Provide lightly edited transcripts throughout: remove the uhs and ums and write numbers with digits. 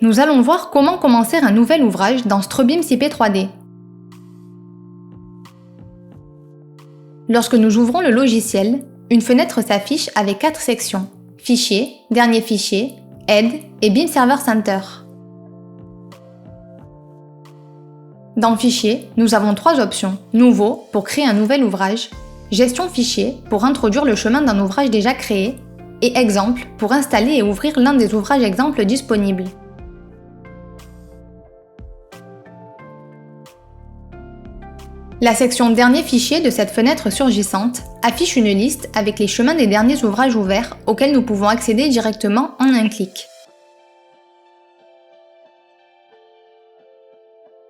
Nous allons voir comment commencer un nouvel ouvrage dans Strobim CP3D. Lorsque nous ouvrons le logiciel, une fenêtre s'affiche avec 4 sections: Fichier, Dernier fichier, Aide et BIM Server Center. Dans Fichier, nous avons 3 options: Nouveau pour créer un nouvel ouvrage, Gestion fichier pour introduire le chemin d'un ouvrage déjà créé, et Exemple pour installer et ouvrir l'un des ouvrages exemples disponibles. La section Dernier fichier de cette fenêtre surgissante affiche une liste avec les chemins des derniers ouvrages ouverts auxquels nous pouvons accéder directement en un clic.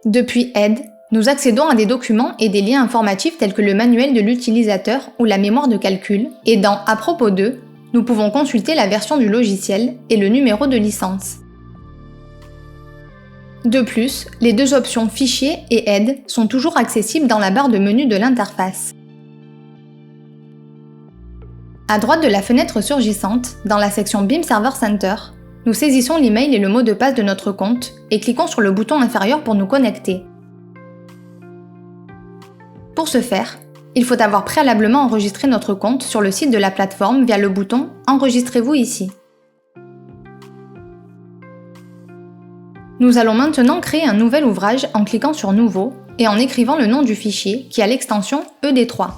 Depuis Aide, nous accédons à des documents et des liens informatifs tels que le manuel de l'utilisateur ou la mémoire de calcul, et dans À propos d'eux, nous pouvons consulter la version du logiciel et le numéro de licence. De plus, les 2 options Fichier et Aide sont toujours accessibles dans la barre de menu de l'interface. À droite de la fenêtre surgissante, dans la section BIM Server Center, nous saisissons l'email et le mot de passe de notre compte et cliquons sur le bouton inférieur pour nous connecter. Pour ce faire, il faut avoir préalablement enregistré notre compte sur le site de la plateforme via le bouton « Enregistrez-vous ici ». Nous allons maintenant créer un nouvel ouvrage en cliquant sur Nouveau et en écrivant le nom du fichier qui a l'extension ED3.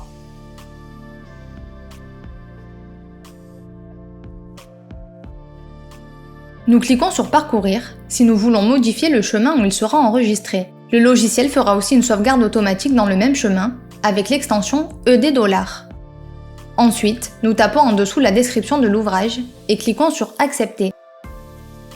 Nous cliquons sur Parcourir si nous voulons modifier le chemin où il sera enregistré. Le logiciel fera aussi une sauvegarde automatique dans le même chemin avec l'extension ED$. Ensuite, nous tapons en dessous la description de l'ouvrage et cliquons sur Accepter.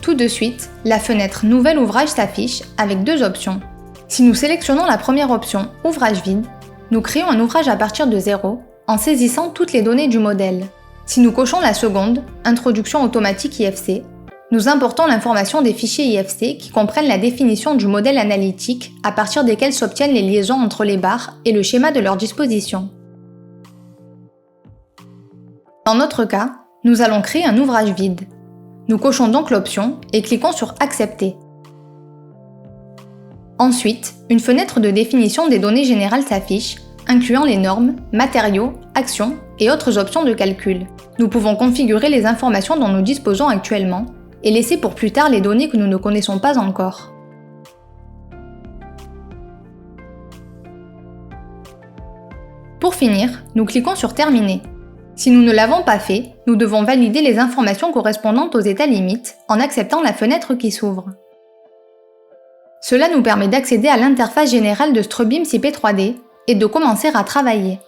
Tout de suite, la fenêtre Nouvel ouvrage s'affiche avec 2 options. Si nous sélectionnons la première option Ouvrage vide, nous créons un ouvrage à partir de 0 en saisissant toutes les données du modèle. Si nous cochons la seconde, Introduction automatique IFC, nous importons l'information des fichiers IFC qui comprennent la définition du modèle analytique à partir desquels s'obtiennent les liaisons entre les barres et le schéma de leur disposition. Dans notre cas, nous allons créer un ouvrage vide. Nous cochons donc l'option et cliquons sur Accepter. Ensuite, une fenêtre de définition des données générales s'affiche, incluant les normes, matériaux, actions et autres options de calcul. Nous pouvons configurer les informations dont nous disposons actuellement et laisser pour plus tard les données que nous ne connaissons pas encore. Pour finir, nous cliquons sur Terminer. Si nous ne l'avons pas fait, nous devons valider les informations correspondantes aux états limites en acceptant la fenêtre qui s'ouvre. Cela nous permet d'accéder à l'interface générale de Strobim CP3D et de commencer à travailler.